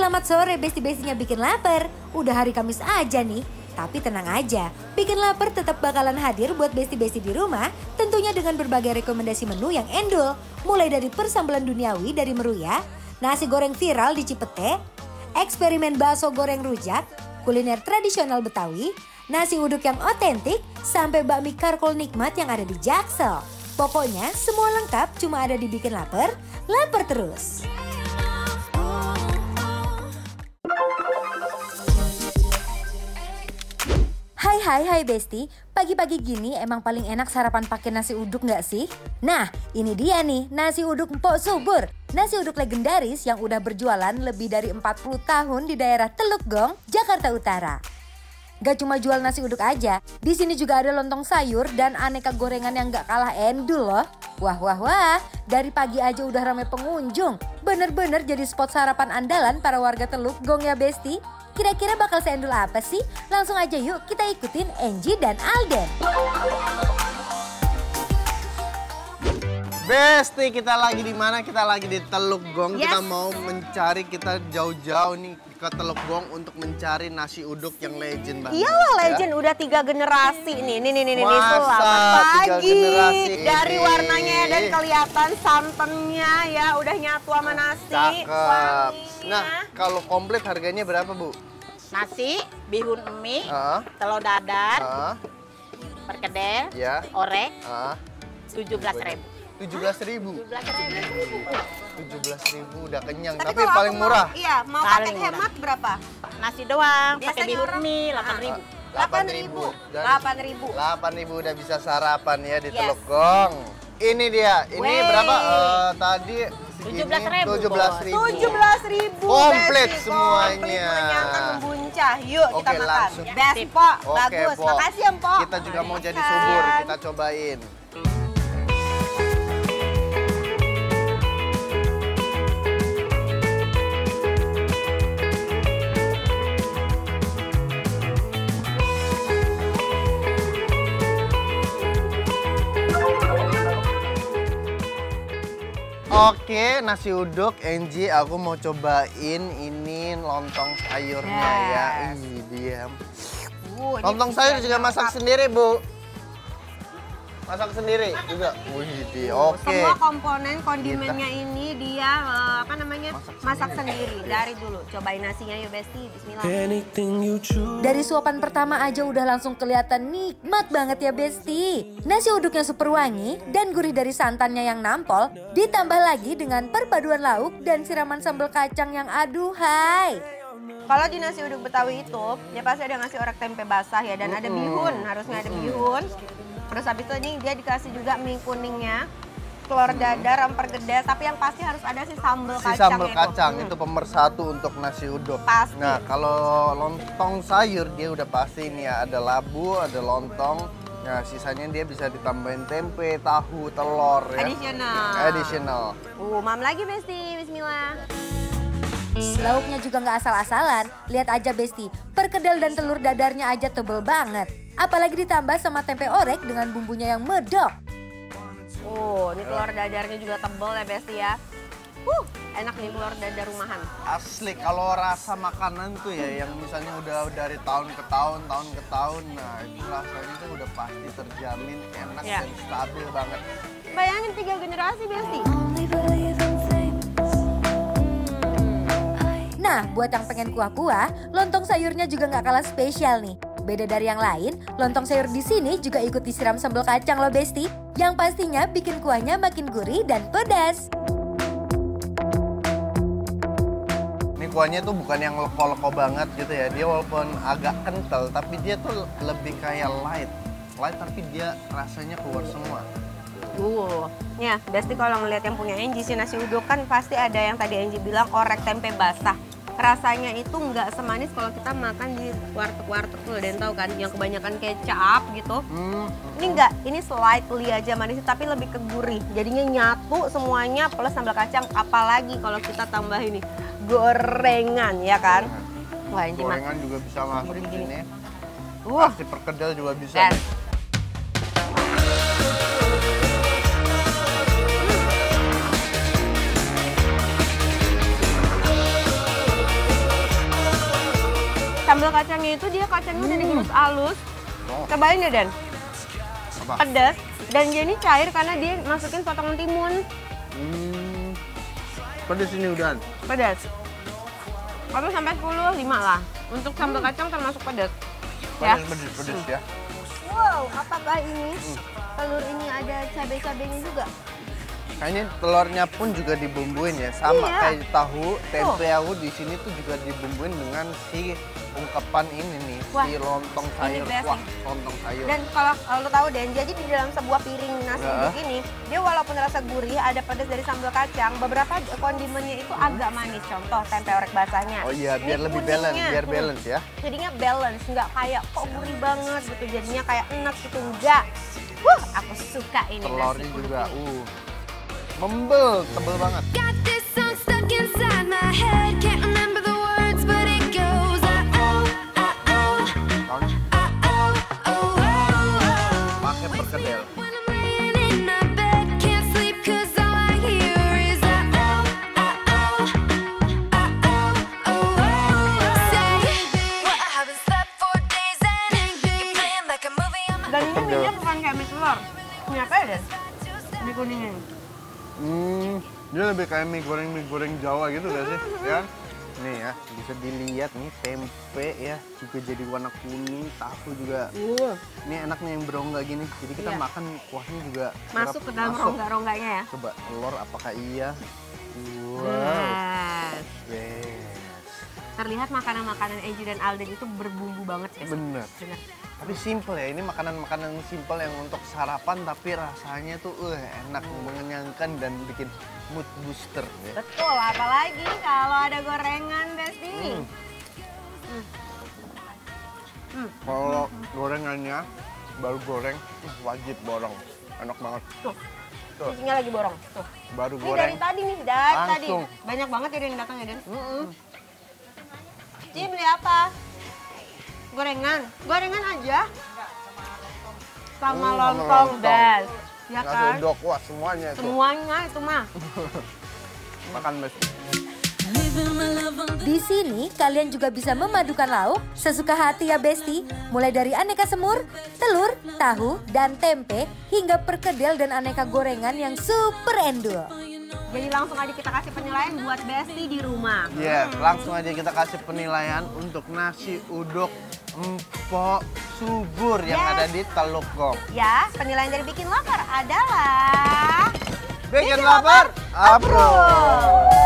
Selamat sore besti-bestinya bikin lapar. Udah hari Kamis aja nih. Tapi tenang aja, bikin lapar tetap bakalan hadir buat besti-besti di rumah. Tentunya dengan berbagai rekomendasi menu yang endul. Mulai dari persambalan duniawi dari Meruya, nasi goreng viral di Cipete, eksperimen bakso goreng rujak, kuliner tradisional Betawi, nasi uduk yang otentik, sampai bakmi karkol nikmat yang ada di Jaksel. Pokoknya semua lengkap cuma ada di Bikin Lapar, lapar terus. Hai Besti, pagi-pagi gini emang paling enak sarapan pakai nasi uduk nggak sih? Nah, ini dia nih nasi uduk Mpok Subur. Nasi uduk legendaris yang udah berjualan lebih dari 40 tahun di daerah Teluk Gong, Jakarta Utara. Gak cuma jual nasi uduk aja, di sini juga ada lontong sayur dan aneka gorengan yang gak kalah endul loh. Wah, dari pagi aja udah ramai pengunjung. Bener-bener jadi spot sarapan andalan para warga Teluk Gong ya Besti. Kira-kira bakal seendul apa sih? Langsung aja yuk kita ikutin Angie dan Alden. Besti, kita lagi di mana? Kita lagi di Teluk Gong. Yes. Kita mau mencari, kita jauh-jauh nih ke Teluk Gong untuk mencari nasi uduk yang legend banget. Iyalah legend, ya? Udah 3 generasi nih. Nih, selamat pagi. Dari warnanya dan kelihatan santannya ya, udah nyatu sama nasi. Cakep. Nah, kalau komplit harganya berapa, Bu? Nasi, bihun mie, telur dadar, perkedel, orek, 17.000. 17.000 udah kenyang, tapi paling murah. Iya, mau paket hemat berapa? Nasi doang, pakai bihun mie 8.000. 8.000 udah bisa sarapan ya di Teluk Gong. Ini dia, ini berapa? Tadi 17.000. Komplit semuanya. Mengenyangkan, membuncah. Yuk kita makan. Langsung. Best, Pok. Bagus. Makasih ya, Pok. Kita juga mau jadi subur, kita cobain. Oke, nasi uduk, Angie, aku mau cobain ini lontong sayurnya ya. Ini dia. Lontong sayur juga masak sendiri, Bu. Masak sendiri juga. Oke. Semua komponen kondimennya ini dia masak sendiri dari dulu. Cobain nasinya yuk Besti, bismillah. Dari suapan pertama aja udah langsung kelihatan nikmat banget ya Besti. Nasi uduknya super wangi dan gurih dari santannya yang nampol, ditambah lagi dengan perpaduan lauk dan siraman sambal kacang yang aduhai. Kalau di nasi uduk Betawi itu, ya pasti ada ngasih orek tempe basah ya, dan ada bihun, harusnya ada bihun. Terus habis itu ini dia dikasih juga mie kuningnya, telur dadar, rempah gede, tapi yang pasti harus ada si sambal kacang. Si sambal kacang itu pemersatu untuk nasi uduk. Pasti. Nah, kalau lontong sayur dia udah pasti nih ya, ada labu, ada lontong. Nah, sisanya dia bisa ditambahin tempe, tahu, telur ya. Additional. Mam lagi Besti, bismillah. Lauknya juga nggak asal-asalan. Lihat aja Besti, perkedel dan telur dadarnya aja tebel banget. Apalagi ditambah sama tempe orek dengan bumbunya yang medok. Ini telur dadarnya juga tebel ya Besti ya. Enak nih telur dadar rumahan. Asli, kalau rasa makanan tuh ya yang misalnya udah dari tahun ke tahun, nah itu rasanya tuh udah pasti terjamin enak dan stabil banget. Bayangin 3 generasi Besti. Nah, buat yang pengen kuah-kuah, lontong sayurnya juga nggak kalah spesial nih. Beda dari yang lain, lontong sayur di sini juga ikut disiram sambal kacang loh Besti, yang pastinya bikin kuahnya makin gurih dan pedas. Ini kuahnya tuh bukan yang leko-leko banget gitu ya, dia walaupun agak kental, tapi dia tuh lebih kayak light tapi dia rasanya keluar semua. Ya Besti kalau ngeliat yang punya Angie sih nasi uduk kan pasti ada yang tadi Angie bilang orek tempe basah. Rasanya itu nggak semanis kalau kita makan di warteg-warteg tuh, dan tahu kan yang kebanyakan kecap gitu. Ini enggak, ini slightly aja manis tapi lebih ke gurih. Jadinya nyatu semuanya plus sambal kacang, apalagi kalau kita tambah ini gorengan ya kan. Wah, gorengan juga bisa masuk di sini. Pasti perkedel juga bisa. Sambal kacangnya itu dia kacangnya udah digerus halus. Oh. Cobain deh, Dan. Apa? Pedas. Dan dia ini cair karena dia masukin potongan timun. Pedes ini udah. Pedas. 1 sampai 10, 5 lah. Untuk sambal kacang termasuk pedas. Ya. Pedes ya. Wow, apakah ini telur ini ada cabai-cabainya juga? Kayaknya telurnya pun juga dibumbuin ya, sama Iya. kayak tahu, tempe aku di sini tuh juga dibumbuin dengan si ungkapan ini nih, Wah, si lontong ini sayur. best Wah, nih. lontong sayur. Dan kalau lo tahu Dan, jadi di dalam sebuah piring nasi uduk ini, dia walaupun rasa gurih, ada pedas dari sambal kacang, beberapa kondimennya itu agak manis. Contoh tempe orek basahnya. Oh iya, biar Ini lebih balance, kuningnya. biar balance ya. Jadinya balance, nggak kayak kok gurih banget gitu. Jadinya kayak enak gitu, enggak. Aku suka ini Telurnya nasi uduk juga, ini. membel, tebel banget. Got this song stuck inside my head. Can't remember the words, but it goes oh, oh, oh, oh, oh, oh. Pakai perkedel. When I'm laying in my bed, can't sleep 'cause all I hear is oh, oh, oh, oh. Say, well, I haven't slept for days and you're playing like a movie on my Dan ini minyak bukan kayak mie telur. Ini apa ya, Dan? Mie kuning ini. Dia lebih kayak mie goreng Jawa gitu gak sih? Ya. Nih ya, bisa dilihat nih tempe ya juga jadi warna kuning, tahu juga. Ini enaknya yang berongga gini. Jadi kita Iya. makan kuahnya juga Masuk ke dalam rongga-rongganya ya. Coba telur apakah iya? Wow. Yes. Yes. Terlihat makanan-makanan Eji dan Alden itu berbumbu banget ya. Bener. Bener. Tapi simple ya, ini makanan-makanan simple yang untuk sarapan tapi rasanya tuh enak, mengenyangkan dan bikin mood booster ya. Betul, apalagi kalau ada gorengan, Besti. Kalau gorengannya baru goreng, wajib borong. Enak banget. Tuh, Tuh. isinya lagi borong. Tuh. Baru Ini dari goreng. tadi nih, dari tadi. Langsung. Banyak banget ya yang datang ya, Den. Ci, beli apa? Gorengan. Gorengan aja. Sama lontong, Bes. Ya Nasi kan? uduk, wah semuanya itu. Semuanya itu mah. Makan Bes. Di sini kalian juga bisa memadukan lauk sesuka hati ya Besti. Mulai dari aneka semur, telur, tahu, dan tempe hingga perkedel dan aneka gorengan yang super endul. Jadi langsung aja kita kasih penilaian buat Besti di rumah. Yes, langsung aja kita kasih penilaian untuk nasi uduk empok subur yang Yes. ada di Teluk Gong. Ya, penilaian dari Bikin Lapar adalah... Bikin lapar, approve.